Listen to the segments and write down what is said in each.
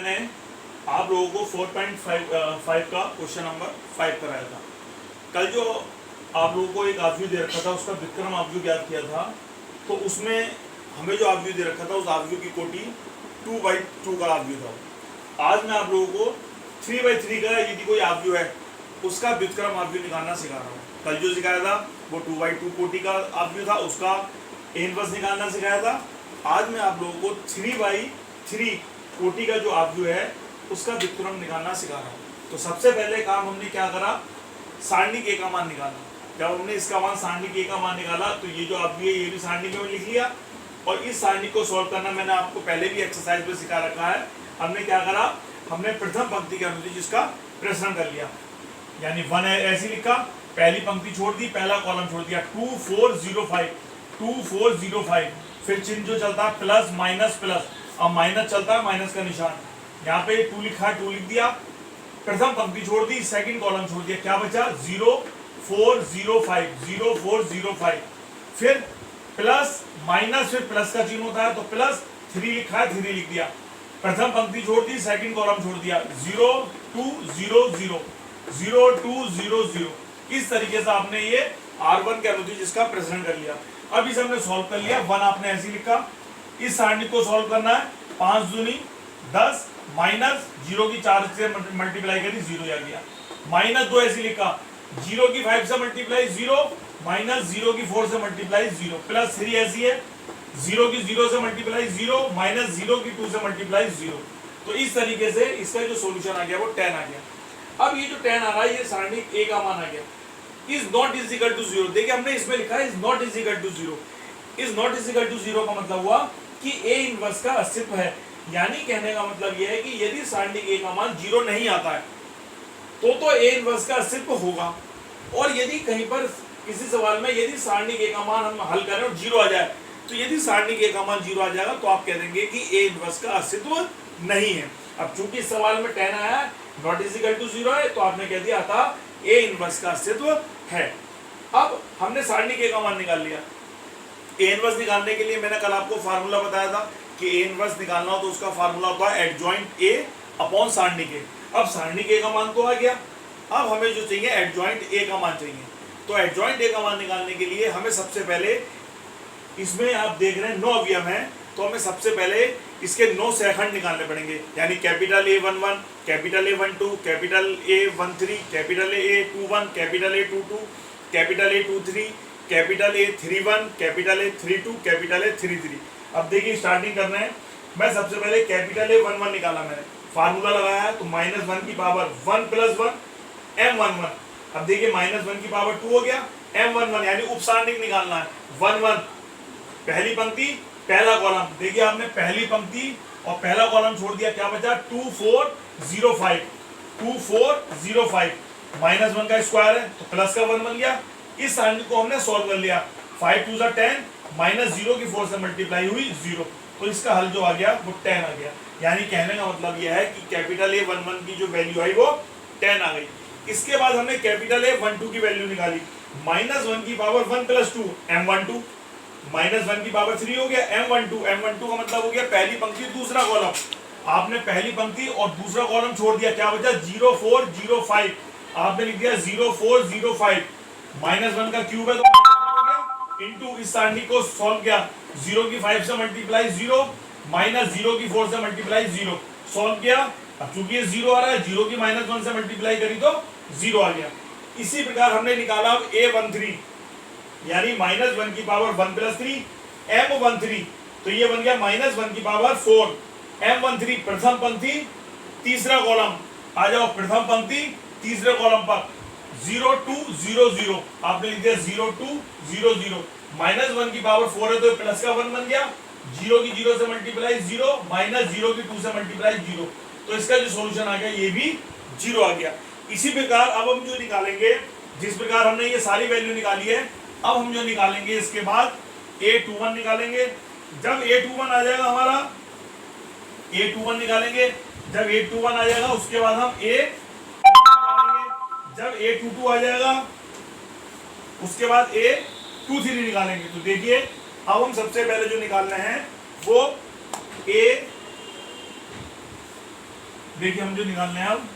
मैंने आप लोगों को 4.5 का क्वेश्चन नंबर 5 कराया था। कल जो आप लोगों को एक आव्यूह दे रखा था उसका विक्रम आव्यूह ज्ञात किया था, तो उसमें हमें जो आव्यूह दे रखा था उस आव्यूह की कोटि 2/2 का आव्यूह था। आज मैं आप लोगों को 3/3 का यदि कोई आव्यूह है उसका विक्रम आव्यूह निकालना सिखा रहा हूँ। कल जो सिखाया था वो 2/2 कोटि का आव्यूह था, उसका इनवर्स निकालना सिखाया था। आज मैं आप लोगों को 3/3 कोटि का जो आव्यूह है उसका विक्रम निकालना सिखा रहा हूँ। तो सबसे पहले काम हमने क्या करा, सारणिक ए का मान निकाला। जब हमने इसका मान सारणिक ए का मान निकाला तो ये जो आव्यूह है ये भी सारणिक में लिख लिया, और इस सारणी को सॉल्व करना मैंने आपको पहले भी एक्सरसाइज में सिखा रखा है। हमने क्या करा, हमने प्रथम पंक्ति के अनुदिश इसका प्रश्न कर लिया, यानी 1 ऐसी लिखा, पहली पंक्ति छोड़ दी, पहला कॉलम छोड़ दिया, 2405 फिर चिन्ह जो चलता है प्लस माइनस प्लस, अब माइनस चलता है माइनस का निशान, यहाँ पे 2 लिखा है 2 लिख दिया, प्रथम पंक्ति छोड़ दी, सेकंड कॉलम छोड़ दिया, क्या बचा 0405 फिर प्लस माइनस, फिर प्लस का चिन्ह होता है तो प्लस 3 लिखा है 3 लिख दिया, प्रथम पंक्ति छोड़ दी, सेकंड कॉलम छोड़ दिया, 0200 इस तरीके से आपने ये R1 के अनुदिश इसका प्रश्न कर लिया। अब इसे हमने सॉल्व कर लिया, 1 आपने ऐसे लिखा। इस सारणी को सॉल्व करना है, 5 दूनी 10 माइनस 0 की 4 से मल्टीप्लाई करी 0 आ गया, माइनस 2 ऐसे लिखा, 0 की 5 से मल्टीप्लाई 0 माइनस 0 की 4 से मल्टीप्लाई 0, प्लस 3 ऐसी है, 0 की 0 से मल्टीप्लाई 0 माइनस 0 की 2 से मल्टीप्लाई 0। तो इस तरीके से इसका जो सॉल्यूशन आ गया वो 10 आ गया। अब ये जो 10 आ रहा है ये सारणी ए का मान आ गया, is not is equal to 0। देखिए हमने इसमें लिखा है is not is equal to 0। Is not is equal to 0 का मतलब हुआ कि ए इनवर्स का अस्तित्व है, यानी कहने का मतलब यह है कि यदि सारणी ए का मान 0 नहीं आता है तो ए इनवर्स का अस्तित्व होगा। और यदि कहीं पर किसी सवाल में यदि सारणी ए का मान हम हल करें और 0 आ जाए, तो यदि सारणी ए का मान 0 आ जाएगा तो आप कह देंगे कि ए इनवर्स का अस्तित्व नहीं है। अब चूंकि इस सवाल में 10 आया है, नॉट इज इक्वल टू 0 है, तो आपने कह दिया था ए इनवर्स का अस्तित्व है। अब हमने सारणी ए का मान निकाल लिया। ए इनवर्स निकालने के लिए मैंने कल आपको फार्मूला बताया था कि ए इनवर्स निकालना हो तो उसका फार्मूला होता है एडजॉइंट ए अपॉन सारणी ए। अब सारणी ए का मान तो आ गया, अब हमें जो चाहिए एडजॉइंट ए का मान चाहिए। तो एडजॉइंट ए का मान निकालने के लिए हमें सबसे पहले, इसमें आप देख रहे हैं 9 अवयव हैं, तो हमें सबसे पहले इसके 9 सहखंड निकालने पड़ेंगे, यानी capital A11, capital A12, capital A13, capital A21, capital A22, capital A23, capital A31, capital A32, capital A33। अब देखिए स्टार्टिंग करना है, मैं सबसे पहले कैपिटल A11 निकाला, मैंने फार्मूला लगाया है तो -1 की पावर 1 + 1 M11। अब देखिए -1 की पावर 2 हो गया, M11 यानी उपसारणिक निकालना है, 1 1 पहली पंक्ति पहला कॉलम, देखिए आपने पहली पंक्ति और पहला कॉलम छोड़ दिया, क्या बचा 2405 -1 का स्क्वायर है तो प्लस का 1 बन गया। इस सारणी को हमने सॉल्व कर लिया, 5 2 10 माइनस 0 की 4 से मल्टीप्लाई हुई 0, तो इसका हल जो आ गया वो 10 आ गया। यानी कहने का मतलब यह है कि कैपिटल A11 की जो वैल्यू आई वो 10 आ गई। इसके बाद हमने कैपिटल A12 की वैल्यू निकाली, -1 की पावर 1 + 2 M12, -1 की पावर 3 हो गया M12 का मतलब हो गया पहली पंक्ति दूसरा कॉलम, आपने पहली पंक्ति और दूसरा कॉलम छोड़ दिया, क्या बचा 0405, आपने लिख दिया 0405, -1 का क्यूब है तो हो गया, इनटू इस सारणी को सॉल्व किया, 0 की 5 से मल्टीप्लाई 0 माइनस 0 की 4 से मल्टीप्लाई 0, सॉल्व किया। अब चूंकि ये 0 आ रहा है, 0 की -1 से मल्टीप्लाई करी तो 0 आ गया। इसी प्रकार हमने निकाला अब A13, यानी -1 की पावर 1 + 3 M13, तो ये बन गया -1 की पावर 4 M13, प्रथम पंक्ति तीसरा कॉलम, आ जाओ प्रथम पंक्ति तीसरे कॉलम पर 0200, आपने लिख दिया 0200, -1 की पावर 4 है तो प्लस का 1 बन गया, 0 की 0 से मल्टीप्लाई 0 माइनस 0 की 2 से मल्टीप्लाई 0, तो इसका जो सॉल्यूशन आ गया ये भी 0 आ गया। इसी प्रकार अब हम जो निकालेंगे, जिस प्रकार हमने ये सारी वैल्यू निकाली है, अब हम जो निकालेंगे इसके बाद A21 निकालेंगे। जब A21 आ जाएगा हमारा, A21 निकालेंगे, जब A21 आ जाएगा उसके बाद हम निकालेंगे, जब A22 आ जाएगा उसके बाद A23 निकालेंगे। तो देखिए अब हम सबसे पहले जो निकालना है वो देखिए हम जो निकालने हैं अब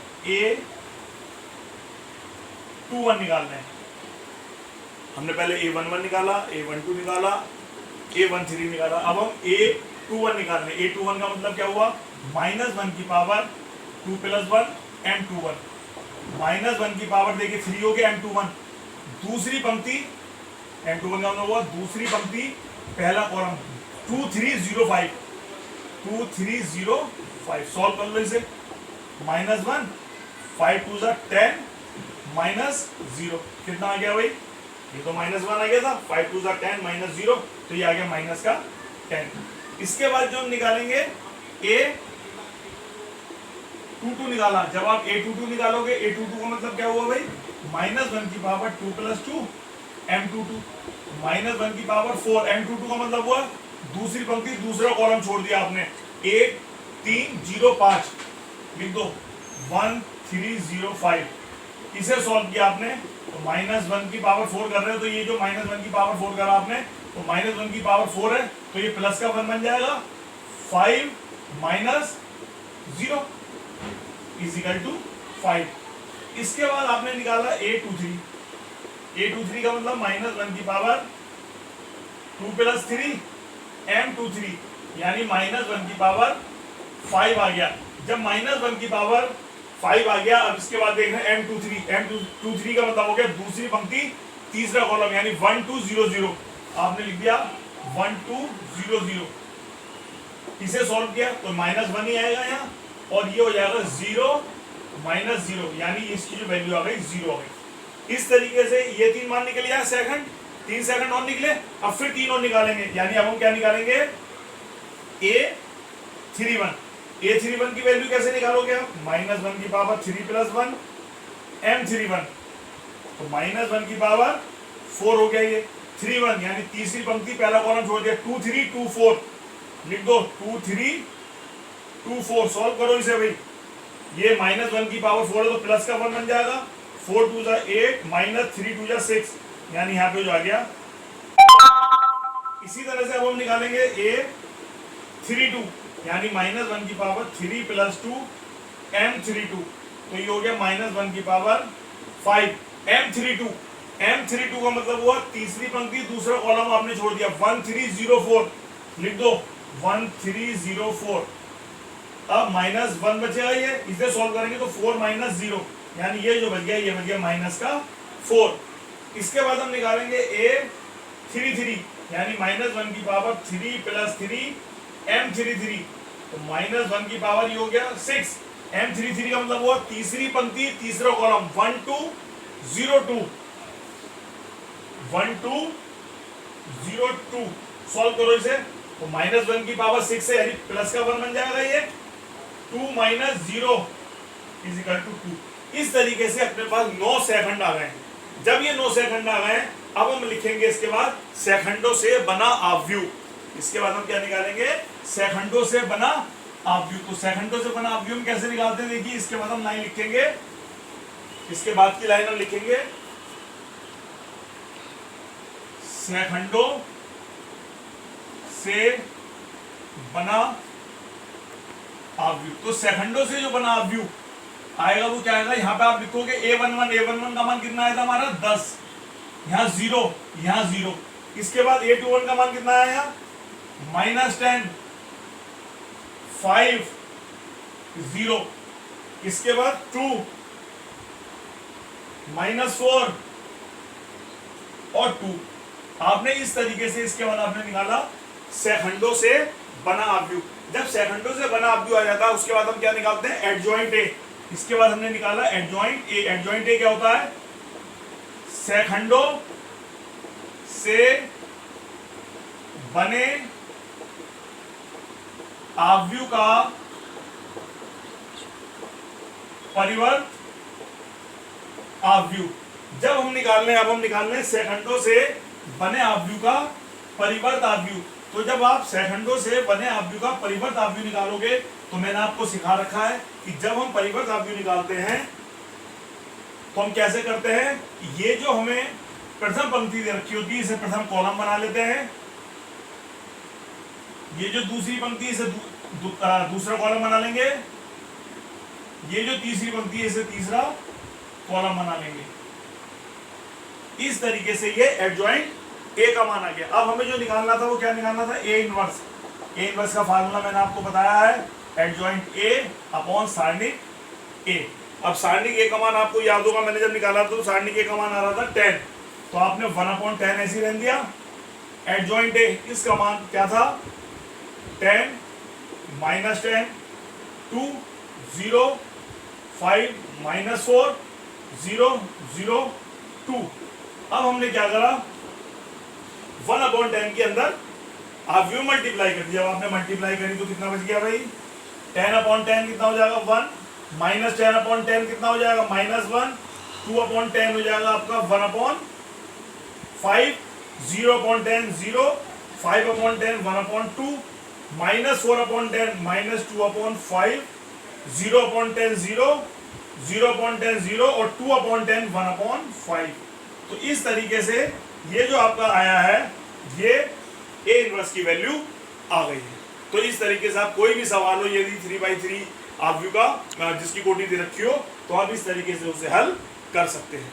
A21 निकालना है। हमने पहले A11 निकाला, A12 निकाला, A13 निकाला। अब हम A21 निकालने। A21 का मतलब क्या हुआ? -1 की पावर 2 + 1 M21। -1 की पावर देखिए 3 हो गया M21। दूसरी पंक्ति M21 का मतलब हुआ दूसरी पंक्ति पहला कॉलम 2305। 2305 सॉल्व कर लो इसे। -1 5 2 10 -0 कितना आ गया भाई? ये तो -1 आ गया था। 5 2 10 -0 तो ये आ गया -10। इसके बाद जो हम निकालेंगे A22 निकाला। जब आप A22 निकालोगे, A22 का मतलब क्या हुआ भाई? -1 की पावर 2 + 2 M22। -1 की पावर 4 M22 का मतलब हुआ दूसरी पंक्ति दूसरा कॉलम छोड़ दिया आपने। 1305 लिख दो 1305। इसे सॉल्व किया आपने तो -1 की पावर 4 कर रहे हो, तो ये जो -1 की पावर 4 करा आपने तो -1 की पावर 4 है तो ये प्लस का 1 बन जाएगा। 5 - 0 = 5। इसके बाद आपने निकाला A23। A23 का मतलब -1 की पावर 2 + 3 M23 यानी -1 की पावर 5 आ गया। जब -1 की पावर 5 आ गया, अब इसके बाद देख रहे हैं M23। M23 का मतलब हो गया दूसरी पंक्ति तीसरा कॉलम यानी 1200। आपने लिख दिया 1200। इसे सॉल्व किया तो -1 ही आएगा यहाँ और ये हो जाएगा 0 - 0 यानी इसकी जो वैल्यू आ गई 0 आ गई। इस तरीके से ये 3 मान निकल गया सेकंड। 3 सेकंड और निकले। अब फिर 3 और निकालेंगे यानी अब हम क्या निकालेंगे? A31। A31 की वैल्यू कैसे निकालोगे आप? -1 की पावर 3 + 1 M31 तो -1 की पावर 4 हो गया ये 31 यानी तीसरी पंक्ति पहला कॉलम छोड़ दिया 2324 लिख दो 2324। सॉल्व करो इसे भाई। ये -1 की पावर 4 है तो प्लस का 1 बन जाएगा। 4 2 8 -3 2 6 यानी यहाँ पे जो आ गया। इसी तरह से अब हम निकालेंगे A32 यानी -1 की पावर 3 + 2 M32 तो ये हो गया -1 की पावर 5 M32। M32 का मतलब हुआ तीसरी पंक्ति दूसरा कॉलम आपने छोड़ दिया 1304 लिख दो 1304। अब -1 बचेगा ये, इसे सॉल्व करेंगे तो 4 - 0 यानी ये जो बच गया ये बच गया -4। इसके बाद हम निकालेंगे A33 यानी -1 की पावर 3 + 3 M33 तो -1 की पावर ये हो गया 6। M33 का मतलब हुआ तीसरी पंक्ति तीसरा कॉलम 1202 1202। सॉल्व करो इसे तो -1 की पावर 6 है यानी प्लस का 1 बन जाएगा ये 2 - 0 = 2। इस तरीके से अपने पास 9 सेकंड आ गए। जब ये 9 सेकंड आ गए अब हम लिखेंगे इसके बाद सेकंडों से बना आव्यूह। इसके बाद हम क्या निकालेंगे? सेकंडों से बना आव्यूह। तो सेकंडों से बना आव्यूह हम कैसे निकालते हैं? देखिए इसके बाद हम लाइन लिखेंगे। इसके बाद की लाइन हम लिखेंगे सेकंडों से बना आव्यूह। तो सेकंडों से जो बना आव्यूह आएगा वो क्या आएगा? यहाँ पे आप लिखोगे A11 का मान कितना आया था हमारा 10, यहाँ 0, यहाँ 0। इसके बाद A21 का मान कितना आया? -10 5 0। इसके बाद 2 -4 और 2। आपने इस तरीके से इसके बाद आपने निकाला सेकंडों से बना आव्यूह। जब सेकंडों से बना आव्यूह आ जाता है उसके बाद हम क्या निकालते हैं? Adjoint A. इसके बाद हमने निकाला एडजॉइंट ए। एडजॉइंट ए क्या होता है? सेकंडों से बने आव्यूह का परिवर्त आव्यूह। जब हम निकालने अब हम निकालने सेकंडों से बने आव्यूह का परिवर्त आव्यूह। तो जब आप सेकंडों से बने आव्यूह का परिवर्त आव्यूह निकालोगे तो मैंने आपको सिखा रखा है कि जब हम परिवर्त आव्यूह निकालते हैं तो हम कैसे करते हैं? ये जो हमें प्रथम पंक्ति दे रखी होती है इसे प्रथम कॉलम बना लेते हैं। ये जो दूसरी पंक्ति इसे दूसरा कॉलम बना लेंगे। ये जो तीसरी पंक्ति है इसे तीसरा कॉलम बना लेंगे। इस तरीके से ये एडजॉइंट ए का मान आ गया। अब हमें जो निकालना था वो क्या निकालना था, ए इनवर्स। ए इनवर्स का फार्मूला मैंने आपको बताया है, एडजॉइंट ए अपॉन सारणिक ए। अब सारणिक ए का मान आपको याद होगा, मैंने जब निकाला तो सारणिक ए का मान आ रहा था 10, तो आपने 1/10 ऐसे रहने दिया। एडजॉइंट ए इसका मान क्या था, 10 -10 2 0 5 -4 0 0 2। अब हमने क्या करा, 1/10 के अंदर आप यू मल्टीप्लाई कर दिया। जब आपने मल्टीप्लाई करी तो कितना बच गया भाई, 10/10 कितना हो जाएगा 1, -10/10 कितना हो जाएगा -1, 2/10 हो जाएगा आपका 1/5, 0/10 0, 5/10 1/2, -4/10 -2/5, 0/10 0, 0/10 0 और 2/10 1/5। तो इस तरीके से ये जो आपका आया है ये ए इनवर्स की वैल्यू आ गई है। तो इस तरीके से आप कोई भी सवाल हो, यदि 3/3 आप व्यू का जिसकी कोटि दे रखी हो, तो आप इस तरीके से उसे हल कर सकते हैं।